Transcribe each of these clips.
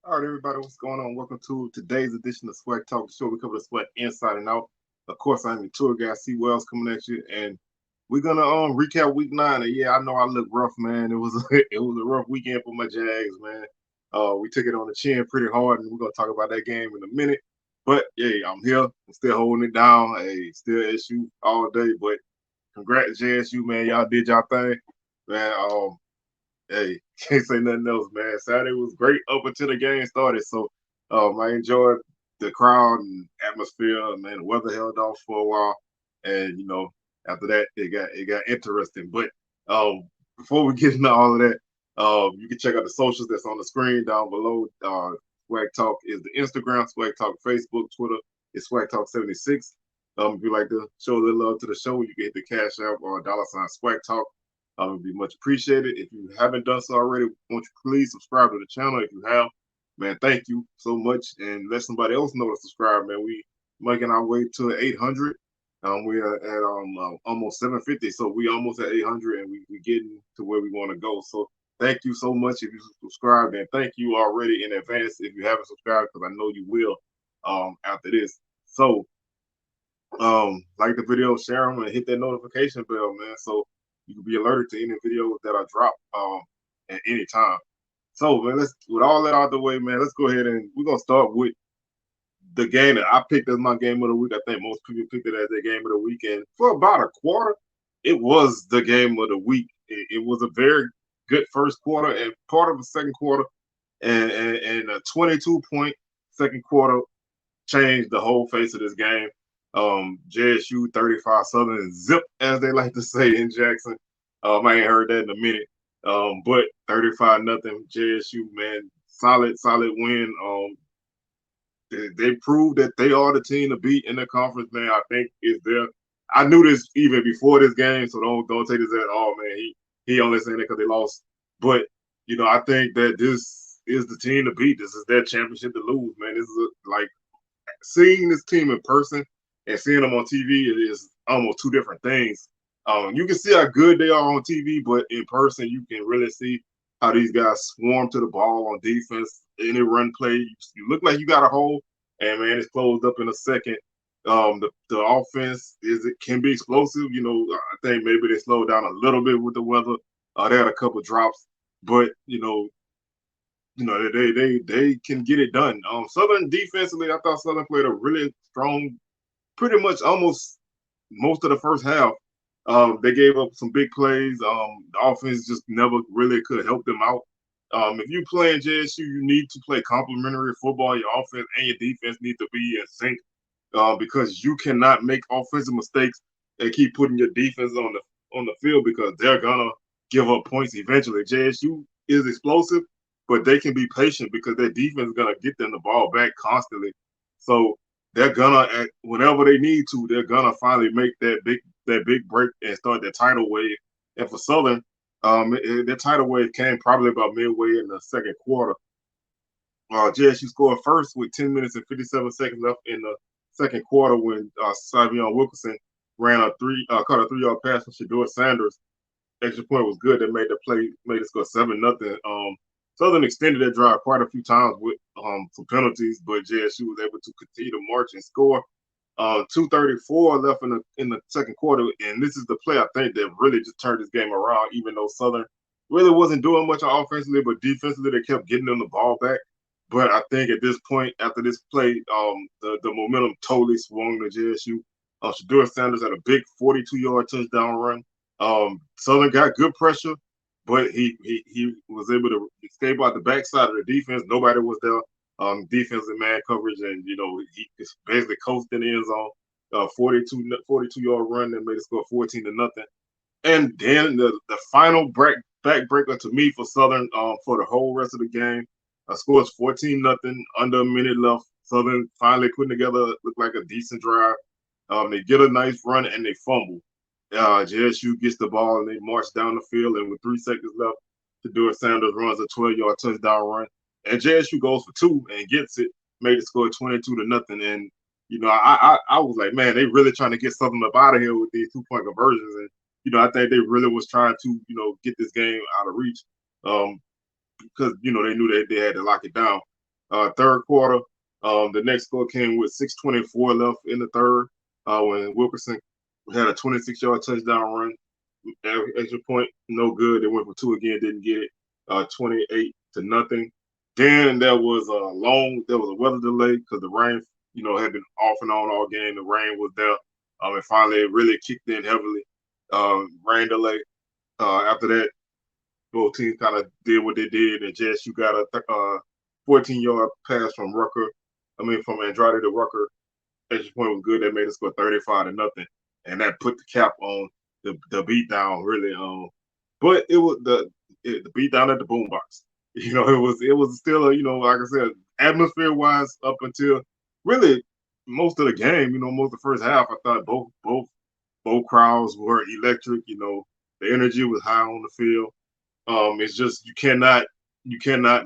All right, everybody, what's going on? Welcome to today's edition of Swag Talk, the show. We cover the sweat inside and out. Of course, I'm your tour guide, C. Wells, coming at you, and we're gonna recap Week 9. And yeah, I know I look rough, man. It was it was a rough weekend for my Jags, man. We took it on the chin pretty hard, and we're gonna talk about that game in a minute. But yeah, I'm here. I'm still holding it down. Hey, still issue all day. But congrats, JSU, man. Y'all did y'all thing, man. Hey, can't say nothing else, man. Saturday was great up until the game started. So I enjoyed the crowd and atmosphere. Man, the weather held off for a while, and after that it got interesting. But before we get into all of that, you can check out the socials that's on the screen down below. Swag Talk is the Instagram, Swag Talk Facebook, Twitter is Swag Talk 76. If you like to show a little love to the show, you can hit the Cash App or $ Swag Talk. It would be much appreciated. If you haven't done so already, won't you please subscribe to the channel? If you have, man, thank you so much. And let somebody else know to subscribe, man. We making our way to 800. We are at almost 750, so we almost at 800, and we getting to where we want to go. So thank you so much if you subscribed, and thank you already in advance if you haven't subscribed, because I know you will after this. So like the video, share them, and hit that notification bell, man. So you can be alerted to any videos that I drop at any time. So, man, let's with all that out of the way, man. Let's go ahead and we're gonna start with the game that I picked as my game of the week. I think most people picked it as their game of the week, and for about a quarter, it was the game of the week. It was a very good first quarter and part of the second quarter, and a 22-point second quarter changed the whole face of this game. JSU 35 Southern zip, as they like to say in Jackson. I ain't heard that in a minute. But 35-0 JSU, man, solid win. They proved that they are the team to beat in the conference, man. I think is there. I knew this even before this game, so don't take this as oh man, he only saying it because they lost. But I think that this is the team to beat. This is their championship to lose, man. This is like seeing this team in person and seeing them on TV is almost two different things. You can see how good they are on TV, but in person, you can really see how these guys swarm to the ball on defense. Any run play, you look like you got a hole, and man, it's closed up in a second. The offense it can be explosive. I think maybe they slowed down a little bit with the weather. They had a couple drops, but they can get it done. Southern defensively, I thought Southern played a really strong, pretty much almost most of the first half. They gave up some big plays. The offense just never really could help them out. If you play in JSU, you need to play complementary football. Your offense and your defense need to be in sync because you cannot make offensive mistakes and keep putting your defense on the field because they're gonna give up points eventually. JSU is explosive, but they can be patient because their defense is gonna get them the ball back constantly. So they're gonna whenever they need to, they're gonna finally make that big break and start their tidal wave. And for Southern, their tidal wave came probably about midway in the second quarter. JSU scored first with 10 minutes and 57 seconds left in the second quarter when Savion Wilkerson caught a 3-yard pass from Shedeur Sanders. Extra point was good. They made it score 7-0. Southern extended their drive quite a few times with some penalties, but JSU was able to continue to march and score. 2:34 left in the second quarter, and this is the play I think that really just turned this game around. Even though Southern really wasn't doing much offensively, but defensively they kept getting them the ball back. But I think at this point, after this play, the momentum totally swung to JSU. Shedeur Sanders had a big 42-yard touchdown run. Southern got good pressure, but he was able to escape out the backside of the defense. Nobody was there. Defensive man coverage, and he basically coasted in the end zone. 42-yard run that made it score 14-0. And then the final backbreaker to me for Southern for the whole rest of the game. Scores 14-0, under a minute left. Southern finally putting together look like a decent drive. They get a nice run and they fumble. JSU gets the ball and they march down the field, and with 3 seconds left, Shedeur Sanders runs a 12-yard touchdown run, and JSU goes for 2 and gets it, made it score 22-0. And I was like, man, they really trying to get something up out of here with these 2-point conversions, and I think they really was trying to get this game out of reach, because they knew that they had to lock it down. Third quarter, the next score came with 6:24 left in the third when Wilkerson had a 26-yard touchdown run. Extra point, no good. They went for two again, didn't get it. 28-0. Then there was a weather delay because the rain, had been off and on all game. The rain was there. And finally it really kicked in heavily. Rain delay. After that, both teams kind of did what they did, and JSU got a 14-yard pass from from Andrade to Rucker. Extra point was good. That made it score 35-0, and that put the cap on the beat down really. But it was the beat down at the boombox. It was still like I said, atmosphere wise up until really most of the game. Most of the first half, I thought both crowds were electric. The energy was high on the field. It's just you cannot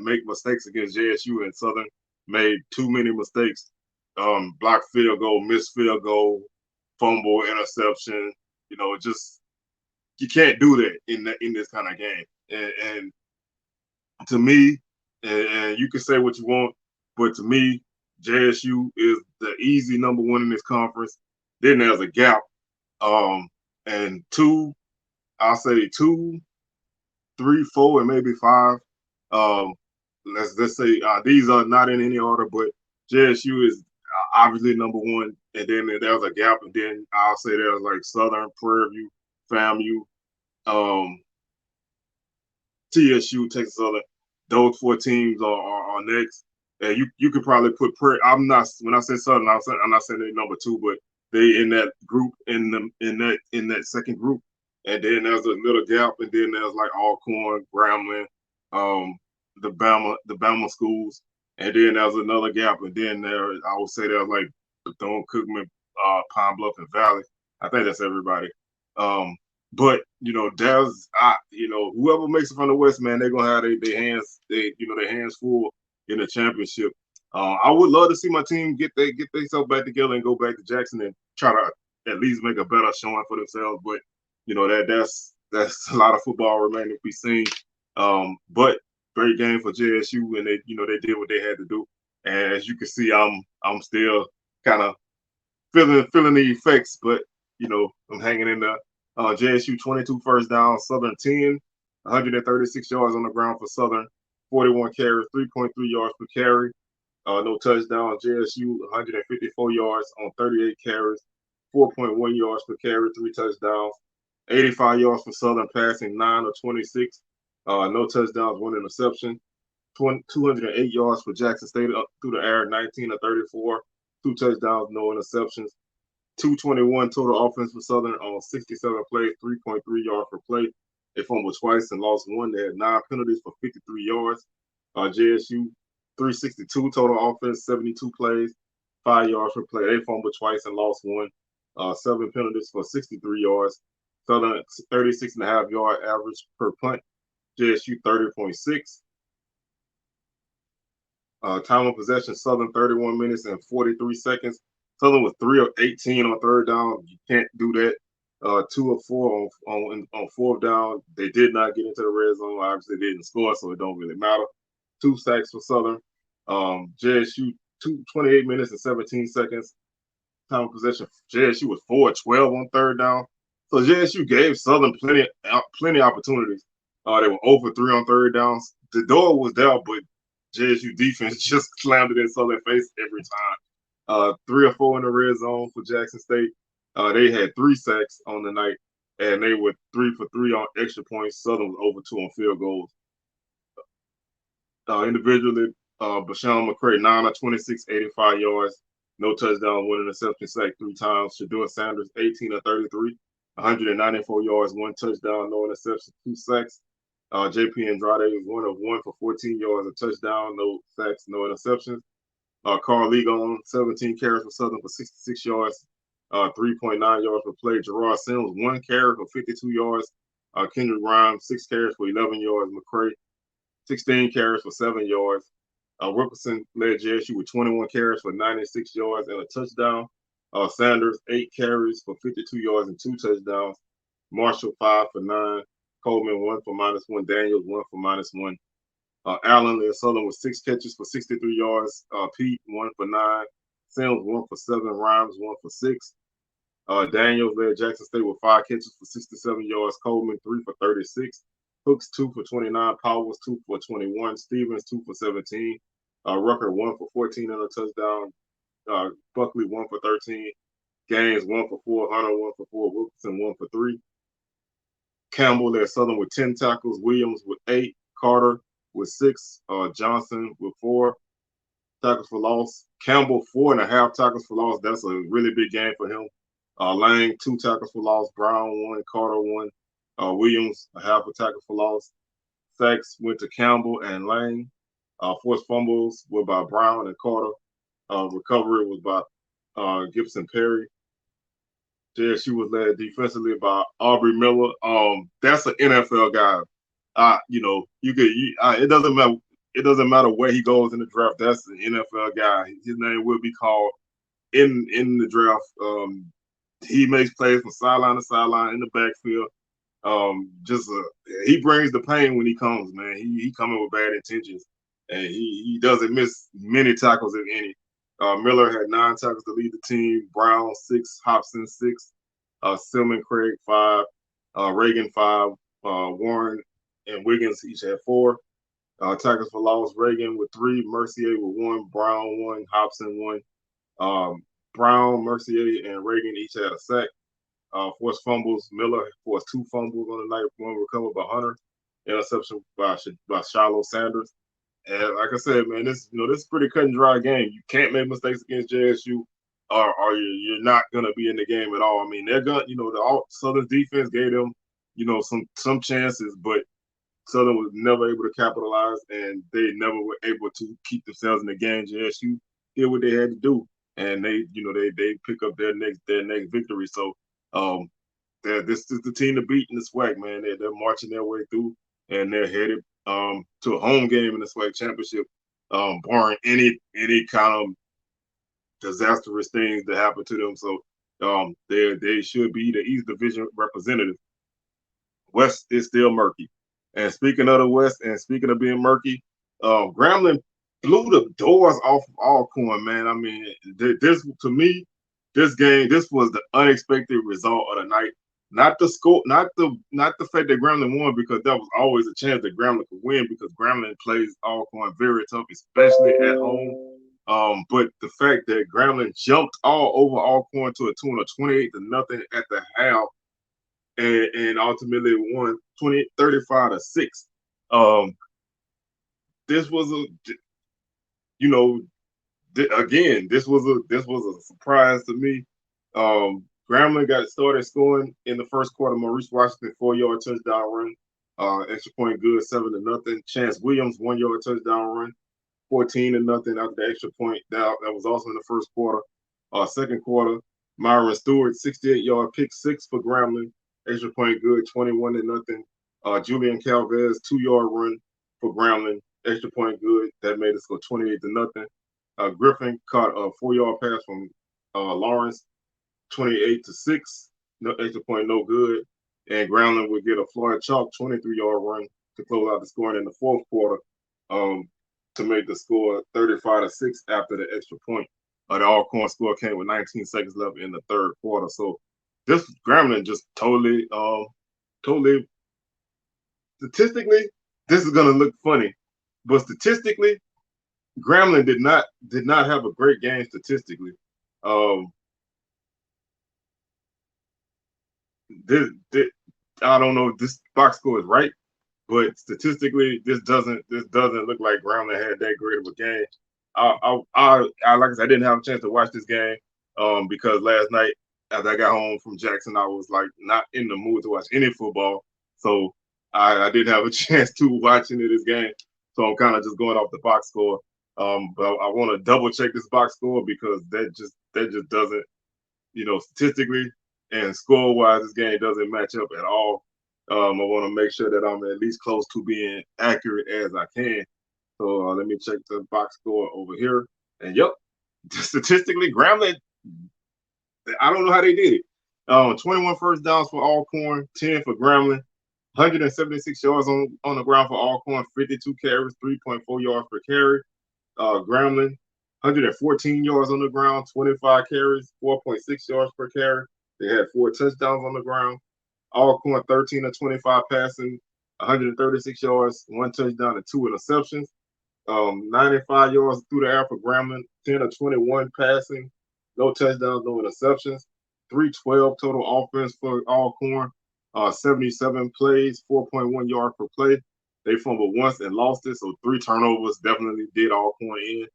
make mistakes against JSU, and Southern made too many mistakes. Blocked field goal, missed field goal, fumble, interception. Just you can't do that in this kind of game. And to me, and you can say what you want, but to me, JSU is the easy number one in this conference. Then there's a gap, and I'll say 2, 3, 4, and maybe 5. Let's say these are not in any order, but JSU is obviously number one, and then there's a gap, and then I'll say there's like Southern, Prairie View, FAMU, TSU, Texas Southern. Those 4 teams are next, and you could probably put Prairie. When I say Southern, I'm not saying they're number 2, but they in that group in that second group. And then there's a little gap, and then there's like Alcorn, Grambling, the Bama schools, and then there's another gap, and then I would say there's like Bethune-Cookman, Pine Bluff, and Valley. I think that's everybody. But there's whoever makes it from the West, man, they're gonna have their hands full in the championship. I would love to see my team get themselves back together and go back to Jackson and try to at least make a better showing for themselves, but. That's a lot of football remaining to be seen. But great game for JSU, and they did what they had to do. And as you can see, I'm still kind of feeling the effects, but I'm hanging in there. JSU 22 first down, Southern 10, 136 yards on the ground for Southern, 41 carries, 3.3 yards per carry. No touchdown. JSU 154 yards on 38 carries, 4.1 yards per carry, 3 touchdowns. 85 yards for Southern, passing 9 of 26. No touchdowns, 1 interception. 208 yards for Jackson State up through the air, 19 of 34. 2 touchdowns, no interceptions. 221 total offense for Southern on 67 plays, 3.3 yards per play. They fumbled twice and lost 1. They had 9 penalties for 53 yards. JSU 362 total offense, 72 plays, 5 yards per play. They fumbled twice and lost 1. 7 penalties for 63 yards. Southern 36.5 yard average per punt. JSU 30.6. Time of possession, Southern 31 minutes and 43 seconds. Southern was 3 of 18 on third down. You can't do that. 2 of 4 on fourth down. They did not get into the red zone. Obviously, they didn't score, so it don't really matter. 2 sacks for Southern. JSU 28 minutes and 17 seconds. Time of possession, JSU was 4 of 12 on third down. So JSU gave Southern plenty opportunities. They were 0 for 3 on third downs. The door was there, but JSU defense just slammed it in Southern face every time. 3 or 4 in the red zone for Jackson State. They had 3 sacks on the night, and they were 3 for 3 on extra points. Southern was 0 for 2 on field goals. Individually, Bashawn McCray, 9 of 26, 85 yards. No touchdown, 1 interception, sacked 3 times. Shedeur Sanders, 18 of 33. 194 yards, 1 touchdown, no interception, 2 sacks. JP Andrade was 1 of 1 for 14 yards, a touchdown, no sacks, no interceptions. Carl Ligon, 17 carries for Southern for 66 yards, 3.9 yards per play. Gerard Sims, 1 carry for 52 yards. Kendrick Grimes, 6 carries for 11 yards. McCray, 16 carries for 7 yards. Wilkerson led JSU with 21 carries for 96 yards and a touchdown. Sanders, 8 carries for 52 yards and 2 touchdowns. Marshall, 5 for 9. Coleman, 1 for -1. Daniels, 1 for -1. Allen led Southern with 6 catches for 63 yards. Pete 1 for 9. Sims 1 for 7. Rhymes 1 for 6. Daniels led Jackson State with 5 catches for 67 yards. Coleman 3 for 36. Hooks 2 for 29. Powers 2 for 21. Stevens 2 for 17. Rucker 1 for 14 and a touchdown. Buckley 1 for 13. Gaines 1 for 4. Hunter 1 for 4. Wilkinson 1 for 3. Campbell led Southern with 10 tackles. Williams with 8. Carter with 6. Johnson with 4 tackles for loss. Campbell 4.5 tackles for loss. That's a really big game for him. Lang 2 tackles for loss. Brown 1. Carter 1. Williams a half a tackle for loss. Sacks went to Campbell and Lang. Forced fumbles were by Brown and Carter. Recovery was by Gibson Perry. JSU was led defensively by Aubrey Miller. That's an NFL guy. It doesn't matter. It doesn't matter where he goes in the draft. That's an NFL guy. His name will be called in the draft. He makes plays from sideline to sideline in the backfield. He brings the pain when he comes, man. He coming with bad intentions, and he doesn't miss many tackles, if any. Miller had 9 tackles to lead the team. Brown 6, Hobson 6, Silman Craig 5, Reagan 5, Warren and Wiggins each had 4. Tackles for loss: Reagan with 3, Mercier with 1, Brown 1, Hobson 1. Brown, Mercier, and Reagan each had a sack. Forced fumbles: Miller forced 2 fumbles on the night, 1 recovered by Hunter. Interception by Shiloh Sanders. And like I said, man, this is a pretty cut and dry game. You can't make mistakes against JSU, or you're not gonna be in the game at all. I mean, they're gonna, the Southern's defense gave them, some chances, but Southern was never able to capitalize, and they never were able to keep themselves in the game. JSU did what they had to do, and they pick up their next victory. So, this is the team to beat in the SWAC, man. They're marching their way through, and they're headed to a home game in the SWAC championship, barring any kind of disastrous things that happen to them. So they should be the East Division representative. West is still murky. And speaking of the West, and speaking of being murky, Grambling blew the doors off of Alcorn, man. I mean, this to me, this was the unexpected result of the night. Not the score, not the fact that Grambling won, because that was always a chance that Grambling could win, because Grambling plays Alcorn very tough, especially at home. But the fact that Grambling jumped all over Alcorn to a tune of 28-0 at the half, and ultimately won 35-6. This was this was a surprise to me. Grambling got started scoring in the first quarter. Maurice Washington 4-yard touchdown run. Extra point good, 7-0. Chance Williams 1-yard touchdown run, 14-0 after the extra point. That was also in the first quarter. Second quarter, Myron Stewart 68-yard pick 6 for Grambling. Extra point good, 21-0. Julian Calvez 2-yard run for Grambling. Extra point good. That made us go 28-0. Griffin caught a 4-yard pass from Lawrence, 28-6. No extra point, no good. And Grambling would get a Floyd Chalk 23-yard run to close out the scoring in the fourth quarter, to make the score 35-6 after the extra point. The Alcorn score came with 19 seconds left in the third quarter. So this Grambling just totally statistically, this is gonna look funny, but statistically, Grambling did not have a great game statistically. I don't know if this box score is right, but statistically, this doesn't look like Grambling had that great of a game. Like I said, I didn't have a chance to watch this game because last night after I got home from Jackson, I was like not in the mood to watch any football, so I didn't have a chance to watch any of this game. So I'm kind of just going off the box score. But I want to double check this box score, because that just doesn't, statistically and score wise, this game doesn't match up at all. I want to make sure that I'm at least close to being accurate as I can. So let me check the box score over here. And yep, statistically, Grambling, I don't know how they did it. 21 first downs for Alcorn, 10 for Grambling. 176 yards on the ground for Alcorn, 52 carries, 3.4 yards per carry. Grambling, 114 yards on the ground, 25 carries, 4.6 yards per carry. They had 4 touchdowns on the ground. Alcorn 13 of 25 passing, 136 yards, 1 touchdown, and 2 interceptions. 95 yards through the air for Grambling, 10 of 21 passing, no touchdowns, no interceptions. 312 total offense for Alcorn, 77 plays, 4.1 yards per play. They fumbled once and lost it, so 3 turnovers definitely did Alcorn in.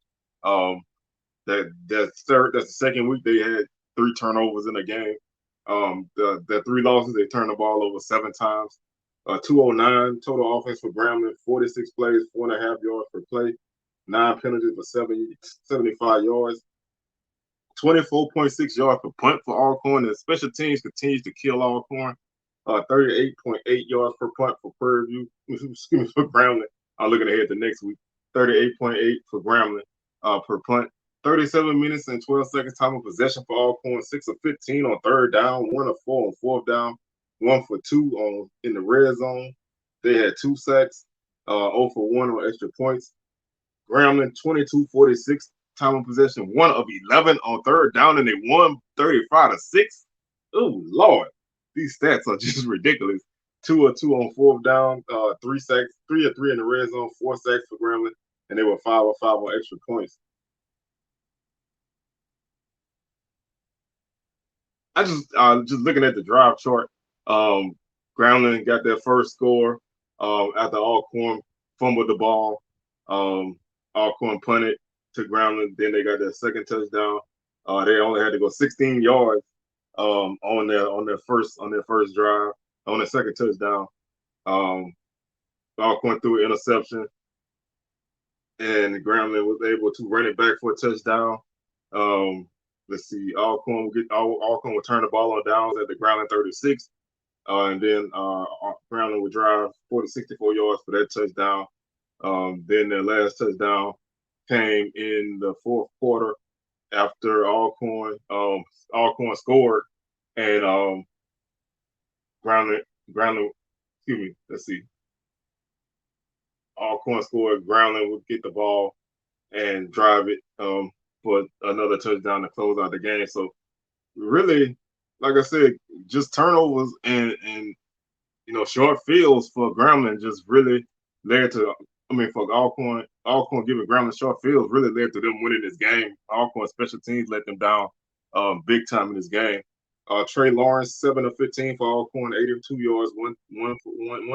That's the second week they had 3 turnovers in a game. The 3 losses, they turned the ball over 7 times. 209 total offense for Grambling, 46 plays, 4.5 yards per play, 9 penalties for 75 yards, 24.6 yards per punt for Alcorn. And special teams continues to kill Alcorn. 38.8 yards per punt for Prairie View. Excuse me, for Grambling. I'm looking ahead to next week. 38.8 for Grambling per punt. 37 minutes and 12 seconds time of possession for Alcorn. 6 of 15 on third down, 1 of 4 on fourth down, 1 for 2 in the red zone. They had 2 sacks, 0 for 1 on extra points. Grambling 22-46 time of possession, 1 of 11 on third down, and they won 35-6. Oh Lord, these stats are just ridiculous. 2 of 2 on fourth down, 3 sacks, 3 of 3 in the red zone, 4 sacks for Grambling, and they were 5 of 5 on extra points. I just looking at the drive chart. Grambling got their first score after Alcorn fumbled the ball. Alcorn punted to Grambling. Then they got their second touchdown. They only had to go 16 yards on their first drive on their second touchdown. Alcorn threw an interception, and Grambling was able to run it back for a touchdown. Let's see, Alcorn will turn the ball on downs at the Grambling 36, and then Grambling would drive 64 yards for that touchdown. Then their last touchdown came in the fourth quarter after Alcorn scored, and Grambling, excuse me, let's see. Alcorn scored, Grambling would get the ball and drive it for another touchdown to close out the game. So really, like I said, just turnovers and short fields for Grambling just really led to. I mean, for Alcorn giving Grambling short fields really led to them winning this game. Alcorn special teams let them down big time in this game. Trey Lawrence, 7 of 15 for Alcorn, 82 yards, one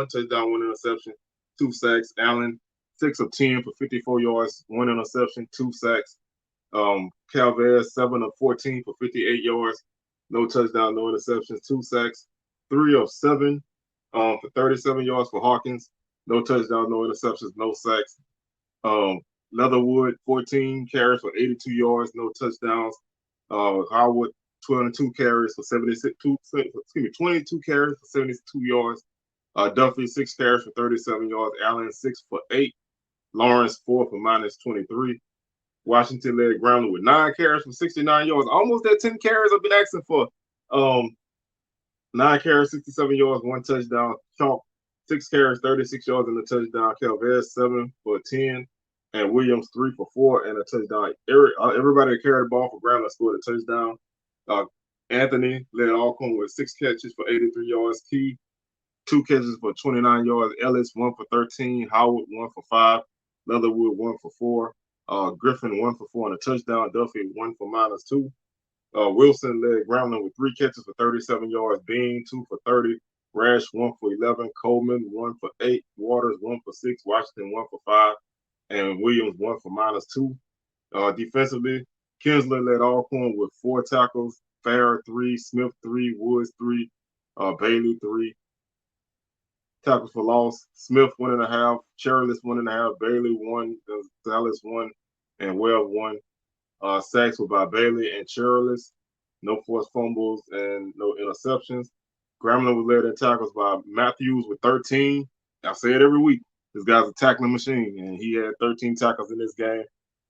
touchdown, 1 interception, 2 sacks. Allen, 6 of 10 for 54 yards, 1 interception, 2 sacks. Calvez, 7 of 14 for 58 yards, no touchdown, no interceptions, 2 sacks. 3 of 7 for 37 yards for Hawkins, no touchdown, no interceptions, no sacks. Leatherwood, 14 carries for 82 yards, no touchdowns. Howard, 22 carries for 22 carries for 72 yards. Duffy, 6 carries for 37 yards. Allen, 6 for 8. Lawrence, 4 for -23. Washington led Grambling with 9 carries for 69 yards. Almost that 10 carries I've been asking for. 9 carries, 67 yards, 1 touchdown. Chalk, 6 carries, 36 yards and a touchdown. Calvez, 7 for 10. And Williams, 3 for 4 and a touchdown. Everybody that carried the ball for Grambling scored a touchdown. Anthony led Alcorn with 6 catches for 83 yards. Key, 2 catches for 29 yards. Ellis, 1 for 13. Howard, 1 for 5. Leatherwood, 1 for 4. Griffin, 1 for 4 and a touchdown. Duffy, 1 for -2. Wilson led Grambling with 3 catches for 37 yards. Bean, 2 for 30. Rash, 1 for 11. Coleman, 1 for 8. Waters, 1 for 6. Washington, 1 for 5. And Williams, 1 for -2. Defensively, Kinsler led Alcorn with 4 tackles. Farrer, 3. Smith, 3. Woods, 3. Bailey, 3. Tackles for loss. Smith, 1.5. Cherylus, 1.5. Bailey, 1. Dallas, 1. And Webb, 1. Sacks were by Bailey and Cherylus. No forced fumbles and no interceptions. Grambling was led in tackles by Matthews with 13. I say it every week. This guy's a tackling machine, and he had 13 tackles in this game.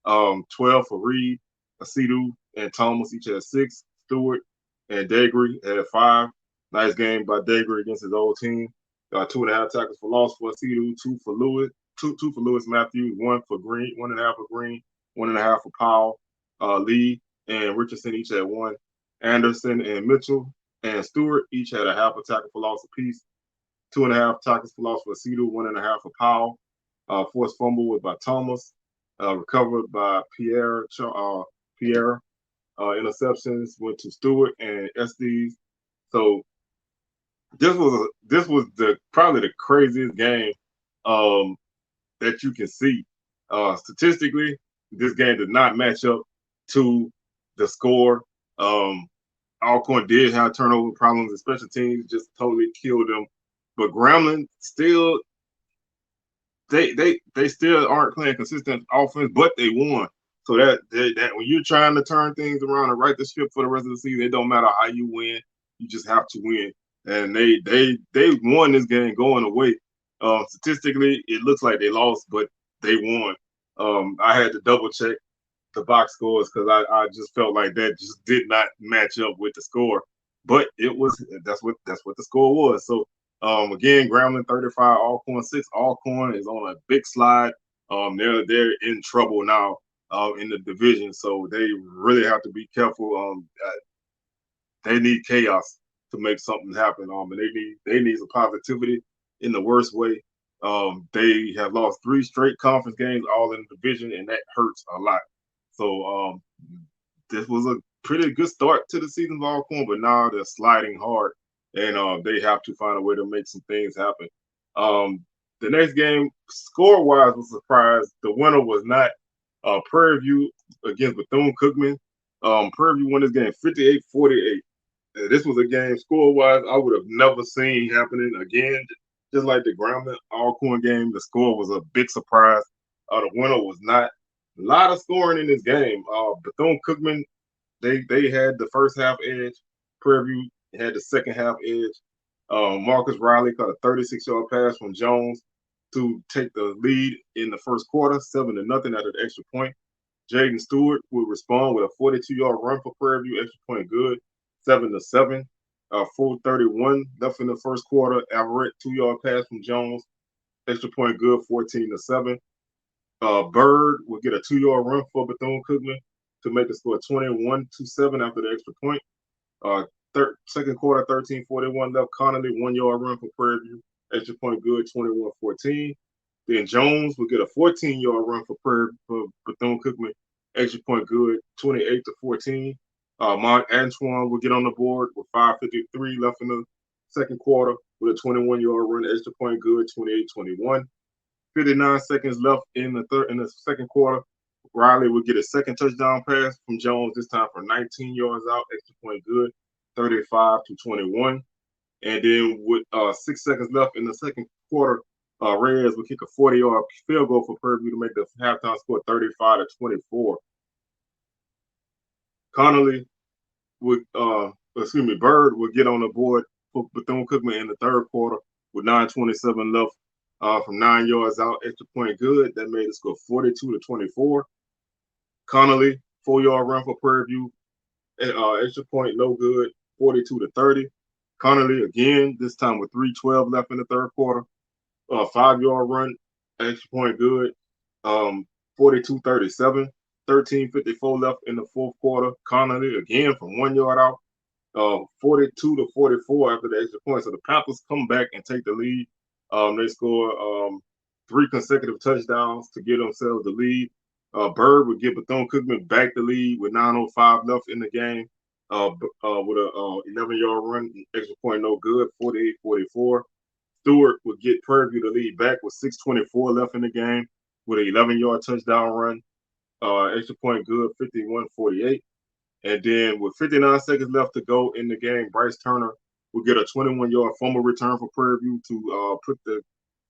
12 for Reed, Asidu, and Thomas each had 6. Stewart and Degre had 5. Nice game by Degre against his old team. 2.5 tackles for loss for Cedu, two for Lewis Matthews, one for Green, 1.5 for Green, 1.5 for Powell. Lee and Richardson each had one. Anderson and Mitchell and Stewart each had a half a tackle for loss apiece. 2.5 tackles for loss for Cedu, 1.5 for Powell. Forced fumble was by Thomas. Recovered by Pierre. Interceptions went to Stewart and Estes. So this was probably the craziest game that you can see. Statistically, this game did not match up to the score. Alcorn did have turnover problems, and special teams just totally killed them. But Grambling still, they still aren't playing consistent offense, but they won. So that when you're trying to turn things around and right the ship for the rest of the season, it don't matter how you win, you just have to win. And they won this game going away. Statistically, it looks like they lost, but they won. I had to double check the box scores because I just felt like that just did not match up with the score. But that's what the score was. So again, Grambling 35, Alcorn 6. Alcorn is on a big slide. They're in trouble now in the division, so they really have to be careful. They need chaos to make something happen. And they need some positivity in the worst way. They have lost 3 straight conference games, all in the division, and that hurts a lot. So this was a pretty good start to the season for Alcorn, but now they're sliding hard, and they have to find a way to make some things happen. The next game, score-wise, was a surprise. The winner was not Prairie View against Bethune-Cookman. Prairie View won this game 58-48. This was a game score-wise I would have never seen happening again. Just like the Grambling Alcorn game, the score was a big surprise. The winner was not. A lot of scoring in this game. Bethune-Cookman, they had the first half edge. Prairie View had the second half edge. Marcus Riley caught a 36-yard pass from Jones to take the lead in the first quarter, 7-0 after the extra point. Jaden Stewart would respond with a 42-yard run for Prairie View, extra point good, 7-7. 4:31 left in the first quarter. Everett, 2-yard pass from Jones, extra point good, 14-7. Bird will get a 2-yard run for Bethune-Cookman to make the score 21-7 after the extra point. Second quarter, 13:41 left. Connolly, 1-yard run for Prairie View, extra point good, 21-14. Then Jones will get a 14-yard run for Bethune-Cookman, extra point good, 28-14. Mark Antoine will get on the board with 5:53 left in the second quarter with a 21-yard run, extra point good, 28-21. 59 seconds left in the second quarter. Riley will get a second touchdown pass from Jones, this time for 19 yards out, extra point good, 35-21. And then with 6 seconds left in the second quarter, Reyes will kick a 40-yard field goal for Prairie View to make the halftime score 35-24. Connolly Bird would get on the board for Bethune-Cookman in the third quarter with 9:27 left from 9 yards out, extra point good. That made it score 42-24. Connolly, 4-yard run for Prairie View, extra point no good, 42-30. Connolly again, this time with 3:12 left in the third quarter, 5-yard run, extra point good, 42-37. 13:54 left in the fourth quarter. Connolly again from 1 yard out, 42-44 after the extra point. So the Panthers come back and take the lead. They score 3 consecutive touchdowns to give themselves the lead. Bird would give Bethune-Cookman back the lead with 9:05 left in the game with a 11-yard run, extra point no good, 48-44. Stewart would get Prairie View the lead back with 6:24 left in the game with an 11-yard touchdown run. Extra point good, 51-48. And then with 59 seconds left to go in the game, Bryce Turner will get a 21-yard fumble return for Prairie View to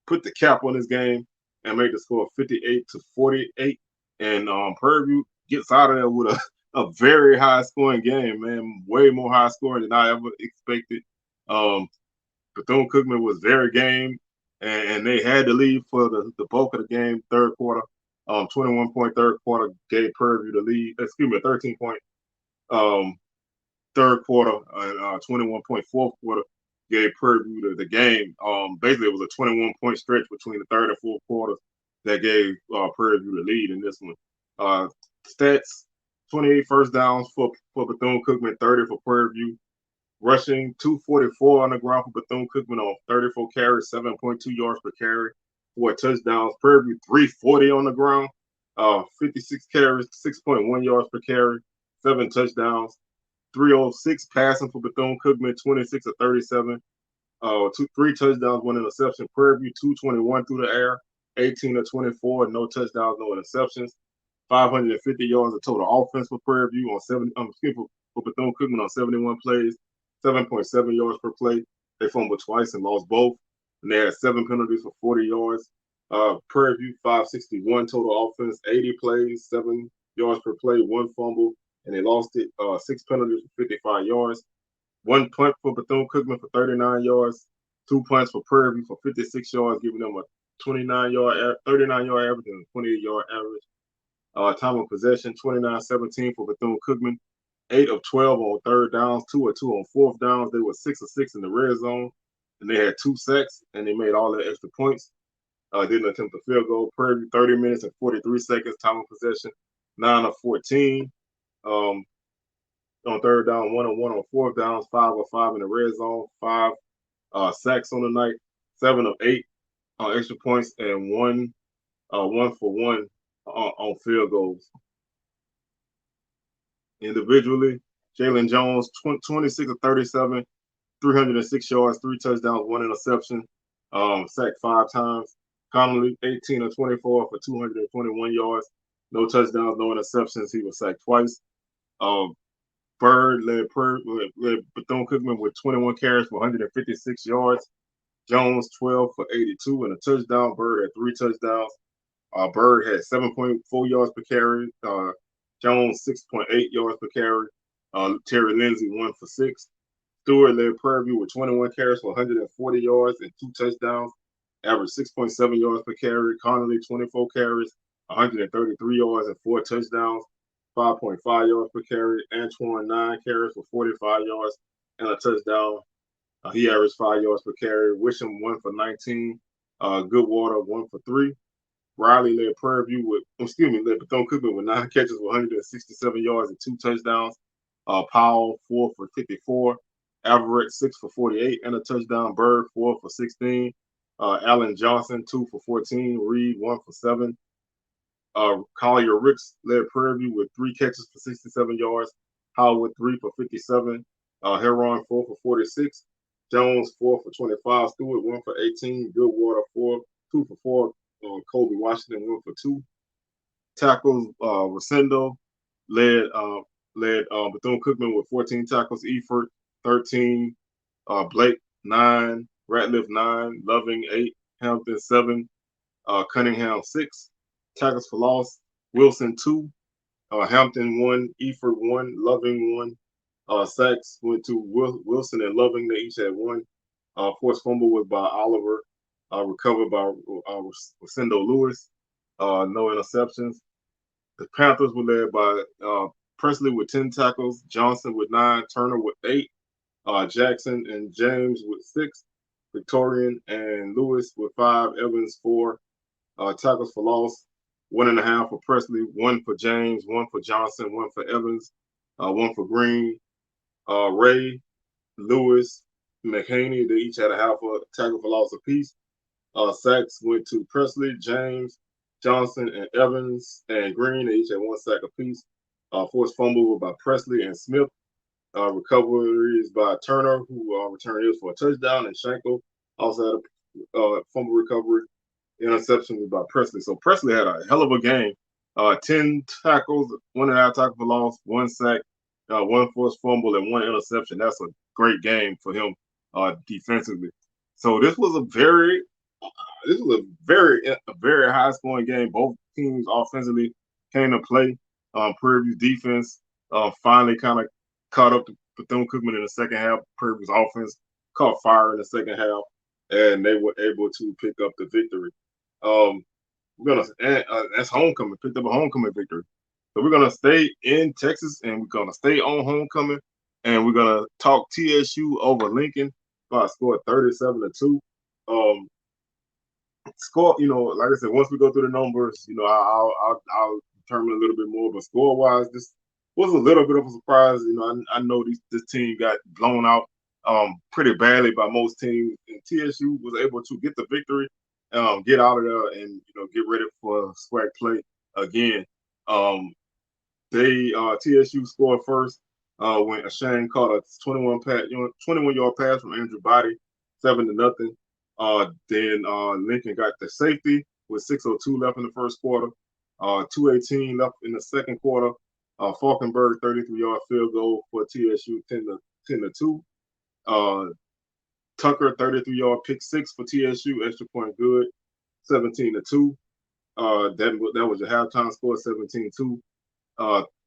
put the cap on this game and make the score 58-48. And Prairie View gets out of there with a very high scoring game, man. Way more high scoring than I ever expected. Bethune-Cookman was very game, and they had to lead for the bulk of the game, third quarter. 21-point third quarter gave Prairie View the lead. 13-point third quarter, 21-point fourth quarter gave Prairie View the game. Basically, it was a 21-point stretch between the third and fourth quarters that gave Prairie View the lead in this one. Stats: 28 first downs for Bethune-Cookman, 30 for Prairie View. Rushing 244 on the ground for Bethune-Cookman on 34 carries, 7.2 yards per carry, 4 touchdowns. Prairie View 340 on the ground, 56 carries, 6.1 yards per carry, 7 touchdowns. 306 passing for Bethune-Cookman, 26 of 37, 3 touchdowns, 1 interception. Prairie View 221 through the air, 18 of 24, no touchdowns, no interceptions. 550 yards of total offense for Prairie View on for Bethune-Cookman on 71 plays, 7.7 yards per play. They fumbled twice and lost both, and they had 7 penalties for 40 yards. Prairie View 561 total offense, 80 plays, 7 yards per play, 1 fumble, and they lost it. 6 penalties for 55 yards. 1 punt for Bethune-Cookman for 39 yards. 2 punts for Prairie View for 56 yards, giving them a 39-yard average and a 28-yard average. Time of possession, 29-17 for Bethune-Cookman. 8 of 12 on third downs, 2 of 2 on fourth downs. They were 6 of 6 in the red zone, and they had 2 sacks, and they made all their extra points. Didn't attempt a field goal. Prairie View 30 minutes and 43 seconds. Time of possession, 9 of 14. On third down, 1 of 1 on fourth downs, 5 of 5 in the red zone, 5 sacks on the night, 7 of 8 on extra points, and 1 for 1 on field goals. Individually, Jalen Jones, 26 of 37, 306 yards, 3 touchdowns, 1 interception, sacked 5 times. Connolly, 18 of 24 for 221 yards, no touchdowns, no interceptions. He was sacked twice. Bird led Bethune-Cookman with 21 carries for 156 yards. Jones, 12 for 82 and a touchdown. Bird had 3 touchdowns. Bird had 7.4 yards per carry. Jones, 6.8 yards per carry. Terry Lindsay, 1 for 6. Stewart led Prairie View with 21 carries for 140 yards and 2 touchdowns. Averaged 6.7 yards per carry. Connolly, 24 carries, 133 yards and 4 touchdowns. 5.5 yards per carry. Antoine, 9 carries for 45 yards and a touchdown. He averaged 5 yards per carry. Wisham, 1 for 19. Goodwater, 1 for 3. Riley led Bethune-Cookman with 9 catches for 167 yards and 2 touchdowns. Powell, 4 for 54. Everett, 6 for 48 and a touchdown. Bird, 4 for 16. Allen Johnson, 2 for 14. Reed, 1 for 7. Collier Ricks led Prairie View with 3 catches for 67 yards. Howard, 3 for 57. Heron, 4 for 46. Jones, 4 for 25. Stewart, 1 for 18. Goodwater, 2 for 4. Kobe Washington, 1 for 2. Tackles, Rosendo led Bethune-Cookman with 14 tackles. Eford, 13. Blake, 9. Ratliff, 9. Loving, 8. Hampton, 7. Cunningham, 6. Tackles for loss, Wilson, 2. Hampton, 1. Eford, 1. Loving, 1. Sacks went to Wilson and Loving. They each had 1. Forced fumble was by Oliver. Recovered by Rosendo Lewis. No interceptions. The Panthers were led by Presley with 10 tackles, Johnson with 9, Turner with 8, Jackson and James with 6, Victorian and Lewis with 5, Evans 4. Tackles for loss, 1.5 for Presley, 1 for James, 1 for Johnson, 1 for Evans, 1 for Green. Ray, Lewis, McHaney, they each had a half a tackle for loss apiece. Sacks went to Presley, James, Johnson, and Evans, and Green. They each had 1 sack apiece. Forced fumble by Presley and Smith. Recoveries by Turner, who returned his for a touchdown, and Schenkel also had a fumble recovery. Interception by Presley. So Presley had a hell of a game. 10 tackles, 1.5 tackle for loss, 1 sack, 1 forced fumble, and 1 interception. That's a great game for him defensively. So this was a very high scoring game. Both teams offensively came to play. Prairie View's defense finally kind of caught up to Bethune-Cookman in the second half. Prairie View's offense caught fire in the second half, and they were able to pick up the victory. That's homecoming. Picked up a homecoming victory. So we're gonna stay in Texas, and we're gonna stay on homecoming, and we're gonna talk TSU over Lincoln. by a score of 37-2. Score, like I said, once we go through the numbers, I'll determine a little bit more. But score wise, this was a little bit of a surprise. I know this team got blown out pretty badly by most teams, and TSU was able to get the victory, get out of there, and get ready for SWAC play again. TSU scored first when Shane caught a 21-yard pass from Andrew Body, 7-0. Then Lincoln got the safety with 6:02 left in the first quarter. 2:18 left in the second quarter. Falkenberg 33-yard field goal for TSU, 10-2. Tucker 33-yard pick six for TSU, extra point good, 17-2. That was your halftime score, 17-2.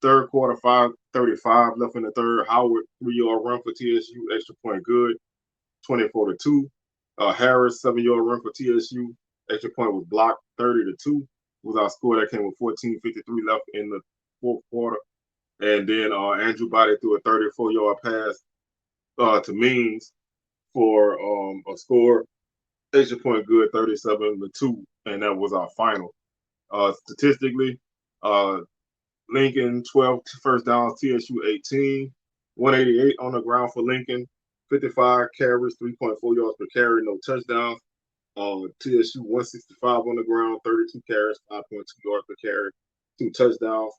Third quarter, 5:35 left in the third. Howard 3-yard run for TSU, extra point good, 24-2. Harris 7-yard run for TSU, extra point was blocked, 30-2. Was our score that came with 14:53 left in the fourth quarter. And then Andrew Body threw a 34-yard pass to Means for a score, extra point good, 37-2, and that was our final. Statistically, Lincoln 12 first downs, TSU 18, 188 on the ground for Lincoln, 55 carries, 3.4 yards per carry, no touchdowns. TSU 165 on the ground, 32 carries, 5.2 yards per carry, 2 touchdowns.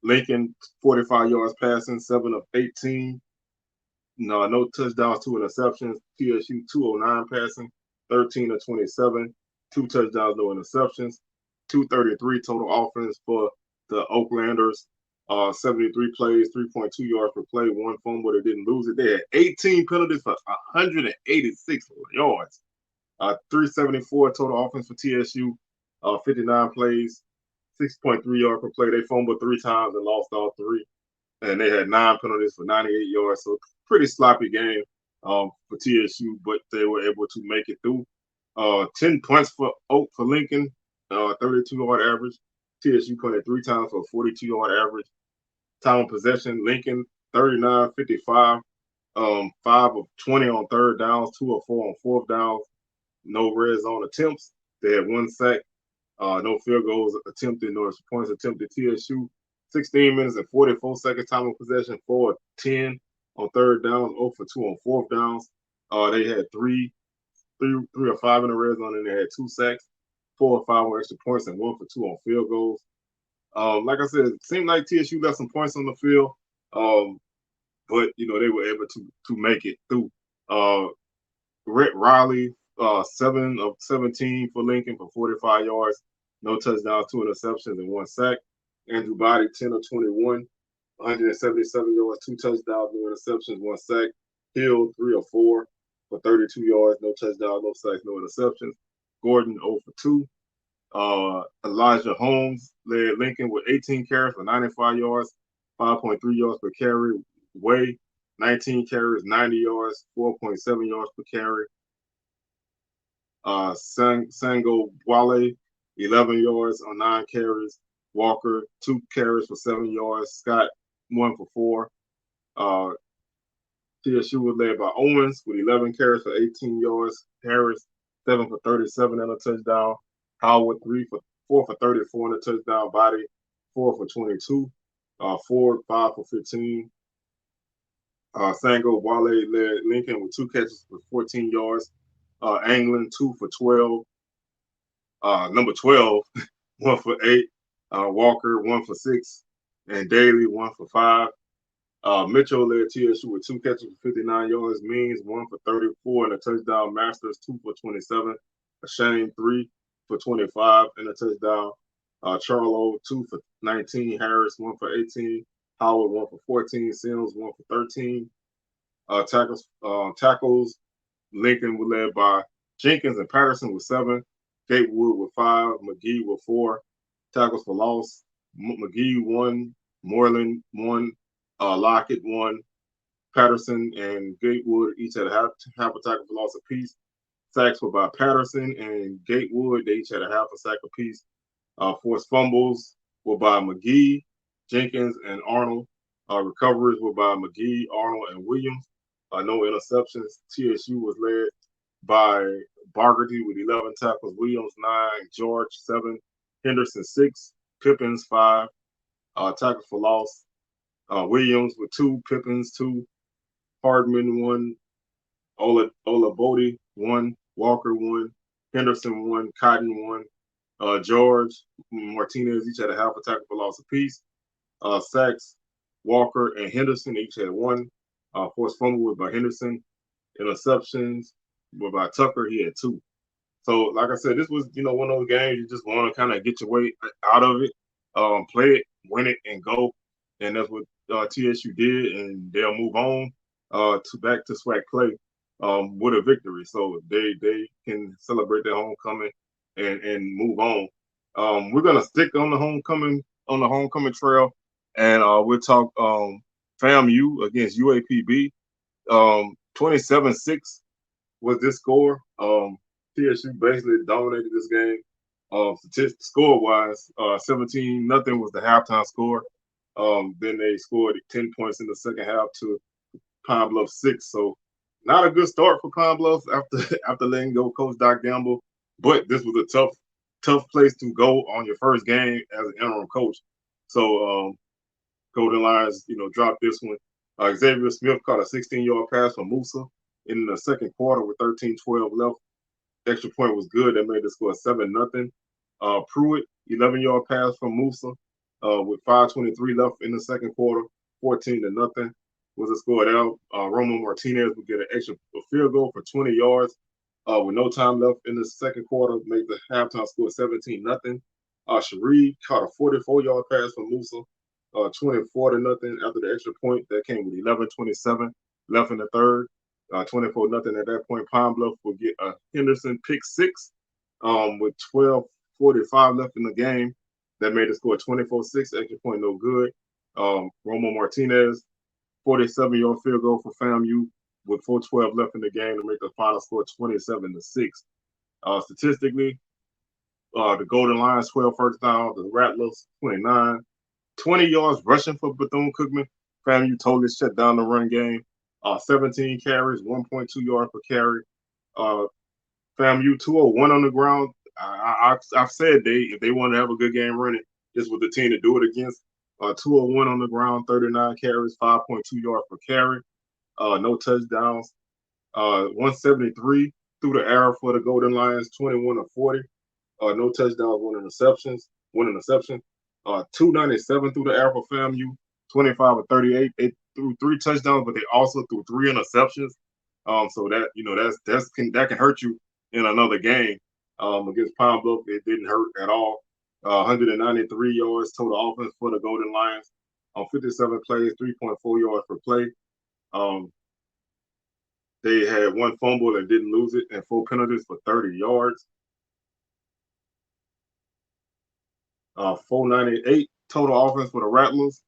Lincoln 45 yards passing, 7 of 18. No touchdowns, 2 interceptions. TSU 209 passing, 13 of 27, 2 touchdowns, no interceptions. 233 total offense for the Oaklanders. 73 plays, 3.2 yards per play, 1 fumble. They didn't lose it. They had 18 penalties for 186 yards. 374 total offense for TSU. 59 plays, 6.3 yards per play. They fumbled 3 times and lost all 3. And they had 9 penalties for 98 yards. So pretty sloppy game for TSU, but they were able to make it through. 10 points for Lincoln, 32-yard average. TSU punted 3 times for a 42-yard average. Time of possession, Lincoln 39-55, 5 of 20 on third downs, 2 of 4 on fourth downs. No red zone attempts. They had 1 sack, no field goals attempted, no extra points attempted. TSU 16 minutes and 44 seconds time of possession, 4 of 10 on third downs, 0 for 2 on fourth downs. They had 3 or 5 in the red zone, and they had 2 sacks, 4 or 5 on extra points, and 1 for 2 on field goals. Like I said, it seemed like TSU left some points on the field, but they were able to make it through. Rhett Riley, 7 of 17 for Lincoln for 45 yards, no touchdowns, 2 interceptions, and 1 sack. Andrew Body, 10 of 21, 177 yards, 2 touchdowns, no interceptions, 1 sack. Hill, 3 of 4 for 32 yards, no touchdowns, no sacks, no interceptions. Gordon, 0 for 2. Elijah Holmes led Lincoln with 18 carries for 95 yards, 5.3 yards per carry. Way, 19 carries, 90 yards, 4.7 yards per carry. Sango Wale, 11 yards on 9 carries. Walker, 2 carries for 7 yards. Scott, 1 for 4. TSU was led by Owens with 11 carries for 18 yards. Harris, 7 for 37 and a touchdown. Howard, 4 for 34 and a touchdown. Body, 4 for 22. Ford, 5 for 15. Sango Wale led Lincoln with 2 catches for 14 yards. Anglin, 2 for 12. Number 12, 1 for 8. Walker, 1 for 6. And Daly, 1 for 5. Mitchell led TSU with 2 catches for 59 yards. Means, 1 for 34 and a touchdown. Masters, 2 for 27. Shane, 3 for 25 and a touchdown. Charlo, 2 for 19. Harris, 1 for 18. Howard, 1 for 14. Sims, 1 for 13. Tackles, Lincoln was led by Jenkins and Patterson with 7. Gatewood with 5. McGee with 4. Tackles for loss, McGee 1. Moreland 1. Lockett 1. Patterson and Gatewood each had half a tackle for loss apiece. Sacks were by Patterson and Gatewood. They each had a half a sack apiece. Forced fumbles were by McGee, Jenkins, and Arnold. Recoveries were by McGee, Arnold, and Williams. no interceptions. TSU was led by Bargerty with 11 tackles, Williams 9, George 7, Henderson 6, Pippins 5 tackles for loss. Williams with 2, Pippins 2, Hardman 1, Olabode 1, Walker 1, Henderson 1, Cotton 1, George, Martinez each had a half a tackle for loss apiece. Sacks, Walker, and Henderson each had 1. Forced fumble was by Henderson. Interceptions were by Tucker. He had 2. So, like I said, this was, one of those games you just want to kind of get your way out of it, play it, win it, and go. And that's what TSU did, and they'll move on to back to SWAC play with a victory. So they can celebrate their homecoming and move on. We're gonna stick on the homecoming trail, and we'll talk FAMU against UAPB. 27-6 was this score. TSU basically dominated this game. Score-wise, 17-0 was the halftime score. Then they scored 10 points in the second half to Pine Bluff 6. So not a good start for Pine Bluff after letting go Coach Doc Gamble. But this was a tough place to go on your first game as an interim coach. So Golden Lions, dropped this one. Xavier Smith caught a 16-yard pass from Musa in the second quarter with 13-12 left. Extra point was good. That made the score 7-0. Pruitt, 11-yard pass from Musa with 5:23 left in the second quarter, 14-0 was the score there. Romo Martinez would get an extra field goal for 20 yards with no time left in the second quarter, make the halftime score 17-0. Sharif caught a 44-yard pass from Musa, 24-0 after the extra point. That came with 11:27 left in the third. 24-0 at that point. Pine Bluff will get a Henderson pick 6 with 12:45 left in the game. That made the score 24-6. Extra point no good. Romo Martinez, 47-yard field goal for FAMU with 4:12 left in the game to make the final score 27-6. Statistically, the Golden Lions 12 first down, the Rattlers 29, 20 yards rushing for Bethune-Cookman. FAMU totally shut down the run game. 17 carries, 1.2 yards per carry. FAMU 201 on the ground. I've said if they want to have a good game running, this was the team to do it against. 201 on the ground, 39 carries, 5.2 yards per carry. No touchdowns. 173 through the air for the Golden Lions, 21 of 40. No touchdowns, 1 interception. 297 through the air for FAMU, 25 of 38. They threw 3 touchdowns, but they also threw 3 interceptions. So that that can hurt you in another game. Against Pine Bluff, it didn't hurt at all. 193 yards total offense for the Golden Lions on 57 plays, 3.4 yards per play. They had 1 fumble and didn't lose it, and 4 penalties for 30 yards. 498 total offense for the Rattlers.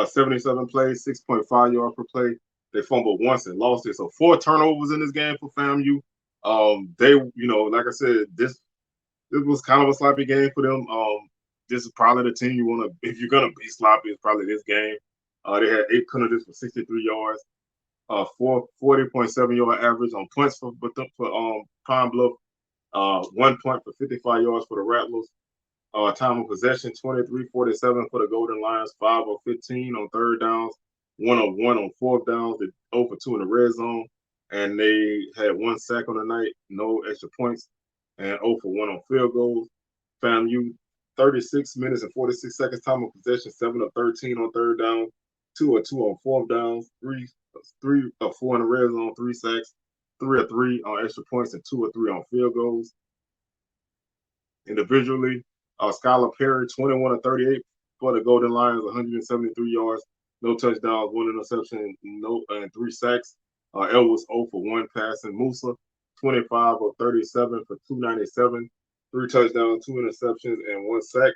77 plays, 6.5 yards per play. They fumbled once and lost it. So 4 turnovers in this game for FAMU. They, like I said, this was kind of a sloppy game for them. This is probably the team you want to, if you're going to be sloppy, it's probably this game. They had 8 penalties for 63 yards, 40.7 yard average on points for Pine Bluff, 1 point for 55 yards for the Rattlers. Time of possession, 23-47 for the Golden Lions, 5 of 15 on third downs, 1 of 1 on fourth downs, 0 for 2 in the red zone, and they had 1 sack on the night, no extra points, and 0 for 1 on field goals. FAMU, 36 minutes and 46 seconds time of possession, 7 of 13 on third down, 2 of 2 on fourth downs, 3 of 4 in the red zone, 3 sacks, 3 of 3 on extra points, and 2 of 3 on field goals. Individually, Skylar Perry, 21 of 38 for the Golden Lions, 173 yards, no touchdowns, 1 interception, and 3 sacks. Ellis 0 for 1 passing. Musa, 25 of 37 for 297, 3 touchdowns, 2 interceptions, and 1 sack.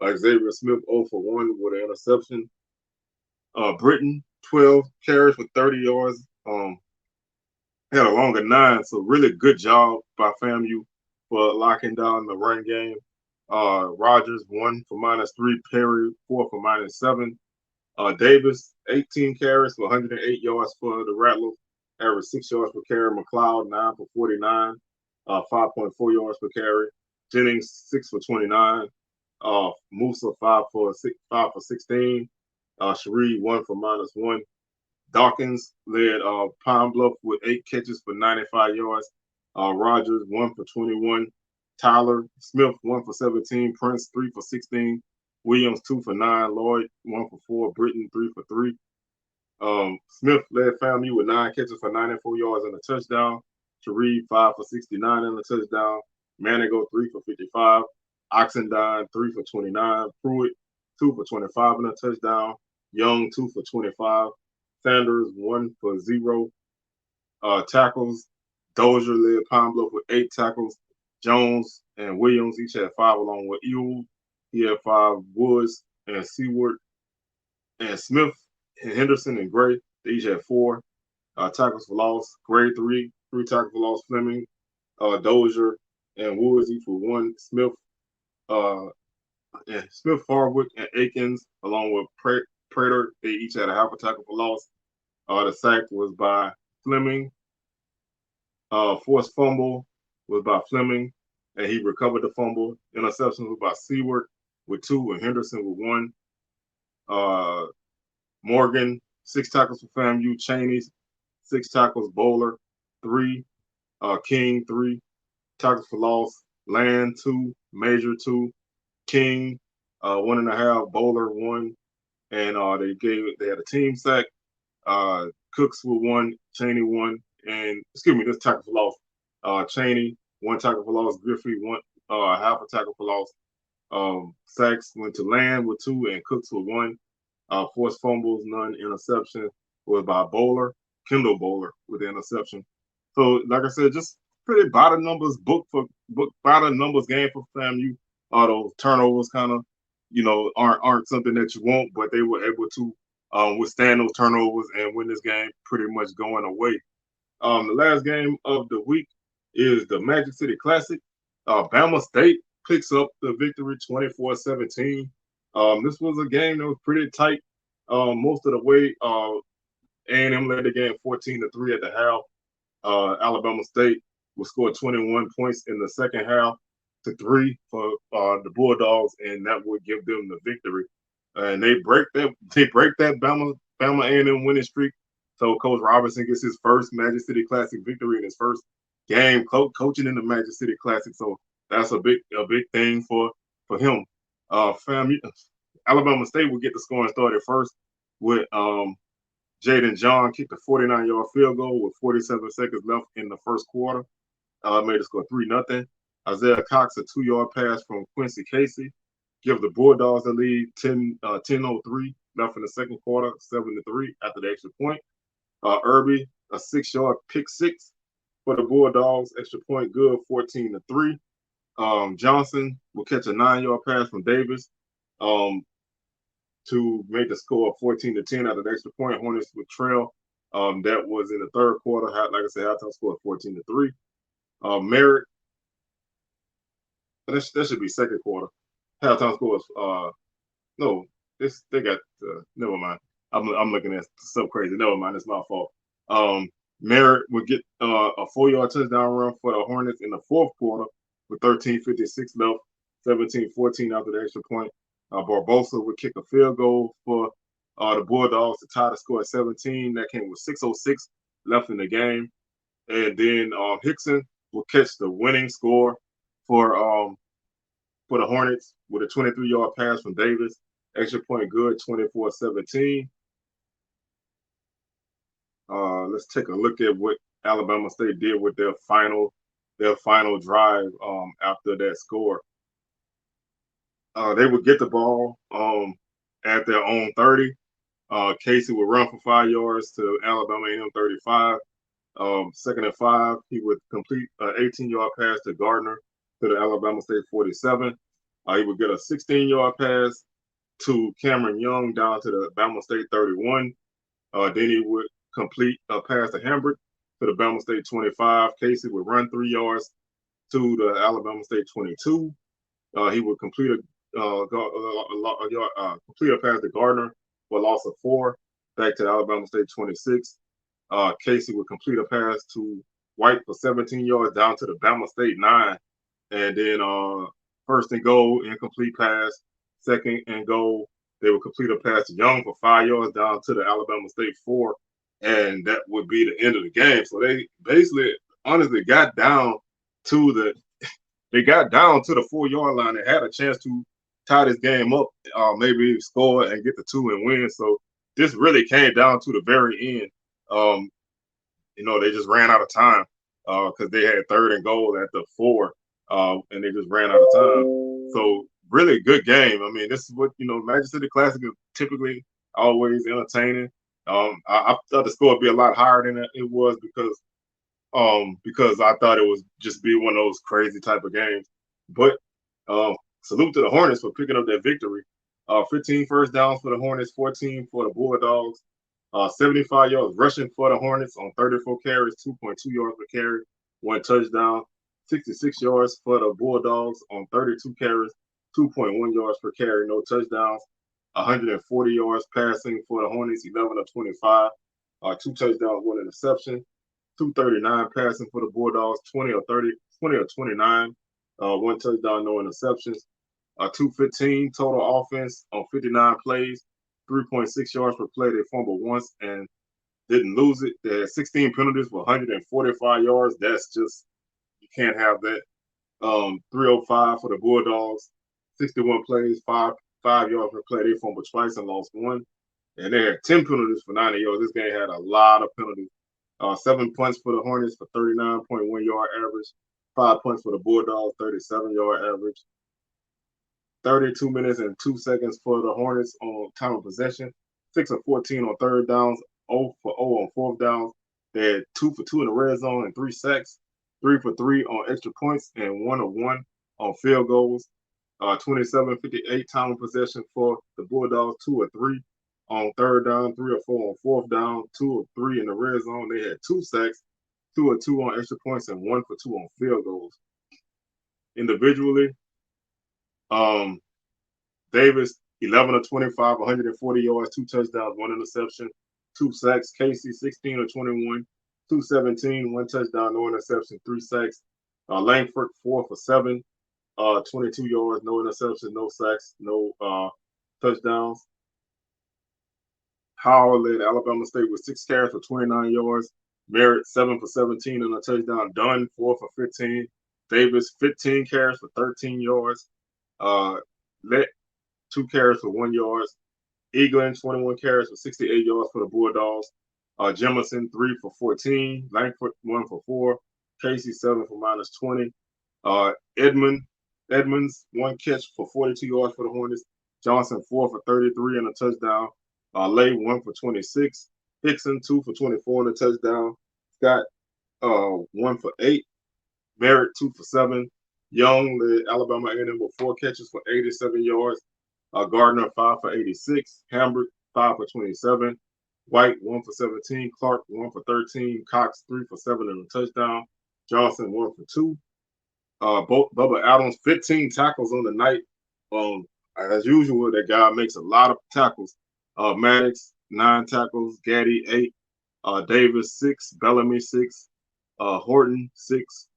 Xavier Smith 0 for 1 with an interception. Britton, 12 carries for 30 yards. Had a longer 9, so really good job by FAMU for locking down the run game. Rogers 1 for -3, Perry 4 for -7. Davis 18 carries for 108 yards for the Rattlers. average 6 yards per carry. McLeod 9 for 49, 5.4 yards per carry. Jennings 6 for 29. Musa 5 for 16. Sheree 1 for -1. Dawkins led Pine Bluff with 8 catches for 95 yards. Rogers 1 for 21. Tyler Smith 1 for 17. Prince 3 for 16. Williams 2 for 9. Lloyd 1 for 4. Britton 3 for 3. Smith led FAMU with 9 catches for 94 yards and a touchdown. Sheree 5 for 69 and a touchdown. Manigo 3 for 55. Oxendine 3 for 29. Pruitt 2 for 25 and a touchdown. Young 2 for 25. Sanders 1 for 0 tackles. Dozier led Pine Bluff with 8 tackles. Jones and Williams each had 5, along with Ewell. He had 5. Woods and Seward and Smith and Henderson and Gray, they each had 4 tackles for loss. Gray 3 tackles for loss. Fleming, Dozier, and Woods each with 1. Smith, Farwick, and Akins, along with Prater, they each had a half a tackle for loss. The sack was by Fleming. Forced fumble was by Fleming, and he recovered the fumble. Interception was by Seward with 2 and Henderson with 1. Morgan, 6 tackles for FAMU. Cheney, 6 tackles. Bowler, 3. King, 3 tackles for loss. Land, 2. Major, 2. King, 1.5. Bowler, 1. And they had a team sack. Cooks with 1. Cheney 1. And this tackle for loss. Cheney 1 tackle for loss. Griffey 1 half a tackle for loss. Sacks went to Land with 2 and Cooks with 1. Forced fumbles, none. Interception was by Bowler, Kendall Bowler with the interception. So, like I said, just pretty bottom numbers bottom numbers game for FAMU. Those turnovers kind of, aren't something that you want, but they were able to withstand those turnovers and win this game pretty much going away. The last game of the week is the Magic City Classic. Bama State picks up the victory 24-17. This was a game that was pretty tight most of the way. A&M led the game 14-3 at the half. Alabama State would score 21 points in the second half to 3 for the Bulldogs, and that would give them the victory. And they break that Bama A&M winning streak. So Coach Robinson gets his first Magic City Classic victory in his first game coaching in the Magic City Classic. So that's a big thing for him. Alabama State will get the scoring started first with Jaden John kicked a 49-yard field goal with 47 seconds left in the first quarter. Made it score 3-0. Isaiah Cox, a 2-yard pass from Quincy Casey, give the Bulldogs the lead 10:03 left in the second quarter, 7-3 after the extra point. Irby, a 6-yard pick six for the Bulldogs, extra point good, 14-3. Johnson will catch a 9-yard pass from Davis to make the score 14-10 after the extra point. Hornets with trail. That was in the third quarter. Like I said, halftime score 14-3. Merritt, that should be second quarter. Halftime score is no. They got never mind. I'm looking at stuff crazy. Never mind, it's my fault. Merritt would get a 4-yard touchdown run for the Hornets in the fourth quarter with 13:56 left, 17-14 after the extra point. Barbosa would kick a field goal for the Bulldogs to tie the score at 17. That came with 6:06 left in the game. And then Hickson will catch the winning score for the Hornets with a 23-yard pass from Davis. Extra point good, 24-17. Let's take a look at what Alabama State did with their final drive after that score. They would get the ball at their own 30. Casey would run for 5 yards to Alabama A&M 35. Second and 5, he would complete an 18-yard pass to Gardner to the Alabama State 47. He would get a 16-yard pass to Cameron Young down to the Bama State 31. Then he would complete a pass to Hambrick to the Bama State 25. Casey would run 3 yards to the Alabama State 22. He would complete a pass to Gardner for a loss of 4 back to Alabama State 26. Casey would complete a pass to White for 17 yards down to the Bama State 9. And then first and goal, incomplete pass. Second and goal, they would complete a pass to Young for 5 yards down to the Alabama State 4. And that would be the end of the game. So they basically, honestly, got down to the 4-yard line and had a chance to tie this game up, maybe score and get the 2 and win. So this really came down to the very end. They just ran out of time because they had third and goal at the 4, and they just ran out of time. So really good game. I mean, this is what, Magic City Classic is typically always entertaining. I thought the score would be a lot higher than it was because I thought it was just be one of those crazy type of games. But salute to the Hornets for picking up that victory. 15 first downs for the Hornets, 14 for the Bulldogs. 75 yards rushing for the Hornets on 34 carries, 2.2 yards per carry, 1 touchdown. 66 yards for the Bulldogs on 32 carries, 2.1 yards per carry, no touchdowns. 140 yards passing for the Hornets, 11 of 25, 2 touchdowns, 1 interception. 239 passing for the Bulldogs, 20 of 29, 1 touchdown, no interceptions. 215 total offense on 59 plays, 3.6 yards per play. They fumbled once and didn't lose it. They had 16 penalties for 145 yards. That's just, you can't have that. 305 for the Bulldogs, 61 plays, 5 yards per play. They fumbled twice and lost 1. And they had 10 penalties for 90 yards. This game had a lot of penalties. 7 punts for the Hornets for 39.1 yard average. 5 punts for the Bulldogs, 37-yard average. 32 minutes and 2 seconds for the Hornets on time of possession. 6 of 14 on third downs, 0 for 0 on fourth downs. They had 2 for 2 in the red zone and 3 sacks. 3 for 3 on extra points and 1 of 1 on field goals. 27-58 time of possession for the Bulldogs, 2 of 3 on third down, 3 of 4 on fourth down, 2 of 3 in the red zone. They had 2 sacks, 2 of 2 on extra points, and 1 for 2 on field goals. Individually, Davis, 11 of 25, 140 yards, 2 touchdowns, 1 interception, 2 sacks. Casey, 16 of 21, 217, 1 touchdown, no interception, 3 sacks. Langford, 4 for 7, 22 yards, no interception, no sacks, no touchdowns. Howard led Alabama State with 6 carries for 29 yards. Merritt, 7 for 17 and a touchdown. Dunn, 4 for 15. Davis, 15 carries for 13 yards. Let, 2 carries for 1 yard. Eaglin, 21 carries for 68 yards for the Bulldogs. Jemison, 3 for 14. Langford, 1 for 4. Casey, 7 for -20. Edmonds, 1 catch for 42 yards for the Hornets. Johnson, 4 for 33 and a touchdown. Lay, 1 for 26. Hickson, 2 for 24 and a touchdown. Scott, 1 for 8. Merritt, 2 for 7. Young led Alabama A&M with 4 catches for 87 yards. Gardner, 5 for 86. Hambrick, 5 for 27. White, 1 for 17. Clark, 1 for 13. Cox, 3 for 7 and a touchdown. Johnson, 1 for 2. Bubba Adams, 15 tackles on the night. As usual, that guy makes a lot of tackles. Maddox, 9 tackles. Gaddy, 8. Davis, 6. Bellamy, 6. Horton, 6.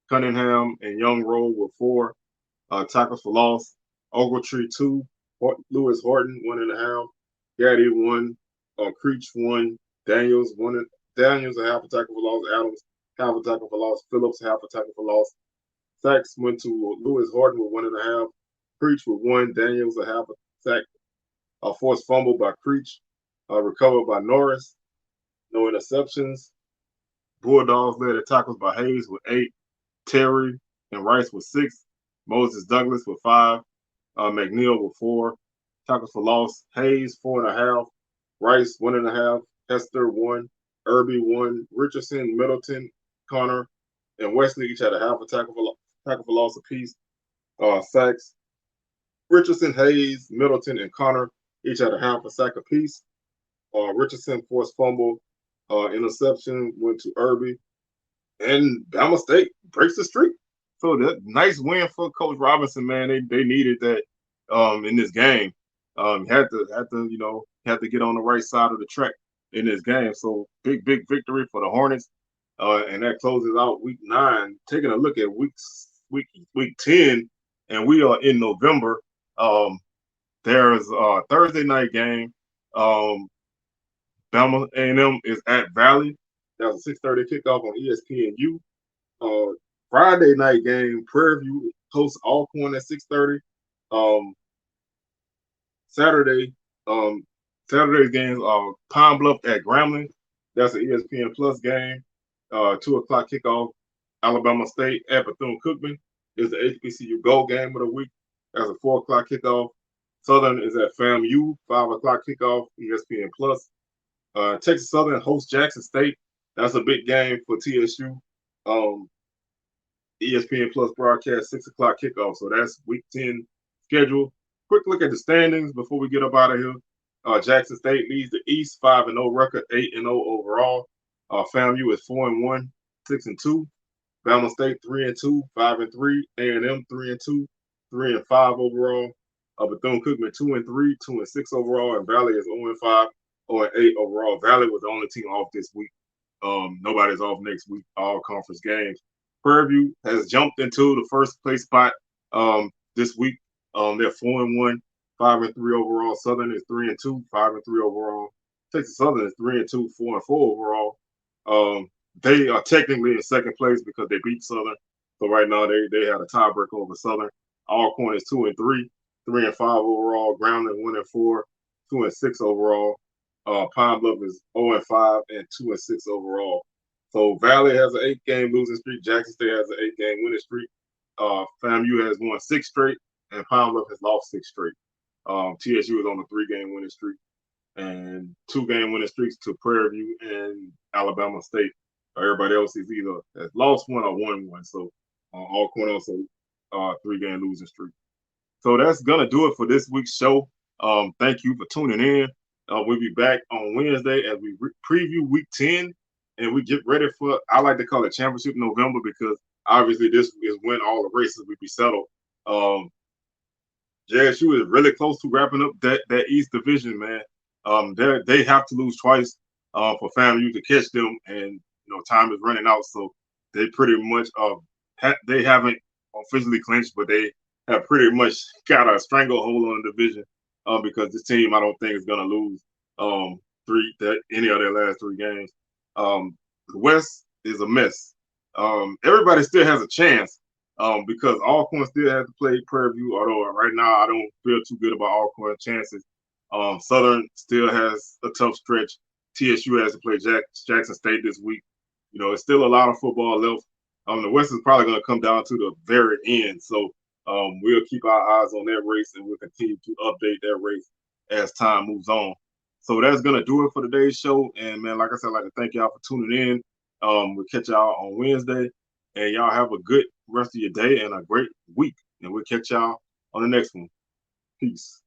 Cunningham and Young roll with 4 tackles for loss. Ogletree, 2. Lewis Horton, 1.5. Gaddy, 1. Creech, 1. Daniels, 1. Daniels, a half a tackle for loss. Adams, half a tackle for loss. Phillips, half a tackle for loss. Sacks went to Lewis Horton with 1.5. Creech with 1. Daniels, a half a sack. A forced fumble by Creech. Recovered by Norris. No interceptions. Bulldogs led the tackles by Hayes with 8. Terry and Rice with 6. Moses Douglas with 5. McNeil with 4. Tackles for loss. Hayes, 4.5. Rice, 1.5. Hester, 1. Irby, 1. Richardson, Middleton, Connor, and Wesley each had a half a tackle for loss apiece. Sacks. Richardson, Hayes, Middleton, and Connor each had a half a sack apiece. Richardson forced fumble. Interception went to Irby. And Bama State breaks the streak. So that nice win for Coach Robinson, man. They needed that in this game. Had to get on the right side of the track in this game. So big victory for the Hornets, and that closes out week 9. Taking a look at week 10, and we are in November. There's a Thursday night game. Bama A&M is at Valley. That was a 6:30 kickoff on ESPNU. Friday night game, Prairie View hosts Alcorn at 6:30. Um, Saturday, Saturday's games are Pine Bluff at Grambling. That's an ESPN Plus game. 2:00 kickoff. Alabama State at Bethune-Cookman is the HBCU Gold game of the week. That's a 4:00 kickoff. Southern is at FAMU, 5:00 kickoff, ESPN Plus. Texas Southern hosts Jackson State. That's a big game for TSU. ESPN Plus broadcast 6:00 kickoff. So that's week 10 schedule. Quick look at the standings before we get up out of here. Jackson State leads the East, 5-0 record, 8-0 overall. FAMU is 4-1, 6-2. Bama State 3-2, 5-3. A&M 3-2, 3-5 overall. Bethune-Cookman 2-3, 2-6 overall, and Valley is 0-5, 0-8 overall. Valley was the only team off this week. Nobody's off next week. All conference games. Prairie View has jumped into the first place spot this week. They're 4-1, 5-3 overall. Southern is 3-2, 5-3 overall. Texas Southern is 3-2, 4-4 overall. They are technically in second place because they beat Southern. So right now they had a tiebreaker over Southern. Alcorn is 2-3, 3-5 overall. Grambling 1-4, 2-6 overall. Pine Bluff is 0-5 and 2-6 overall. So Valley has an 8-game losing streak. Jackson State has an 8-game winning streak. FAMU has won 6 straight, and Pine Bluff has lost 6 straight. TSU is on a 3-game winning streak, and 2-game winning streaks to Prairie View and Alabama State. Everybody else is either has lost one or won one. So Alcorn also 3-game losing streak. So that's gonna do it for this week's show. Thank you for tuning in. We'll be back on Wednesday as we preview week 10, and we get ready for, I like to call it Championship November, because obviously this is when all the races will be settled. JSU is really close to wrapping up that East Division, man. They have to lose twice for FAMU to catch them, and time is running out. So they pretty much they haven't officially clinched, but they have pretty much got a stranglehold on the division because this team, I don't think, is going to lose any of their last 3 games. The West is a mess. Everybody still has a chance because Alcorn still has to play Prairie View, although right now I don't feel too good about Alcorn's chances. Southern still has a tough stretch. TSU has to play Jackson State this week. It's still a lot of football left. The West is probably going to come down to the very end. So we'll keep our eyes on that race, and we'll continue to update that race as time moves on. So that's going to do it for today's show. And, man, like I said, I'd like to thank y'all for tuning in. We'll catch y'all on Wednesday. And y'all have a good rest of your day and a great week. And we'll catch y'all on the next one. Peace.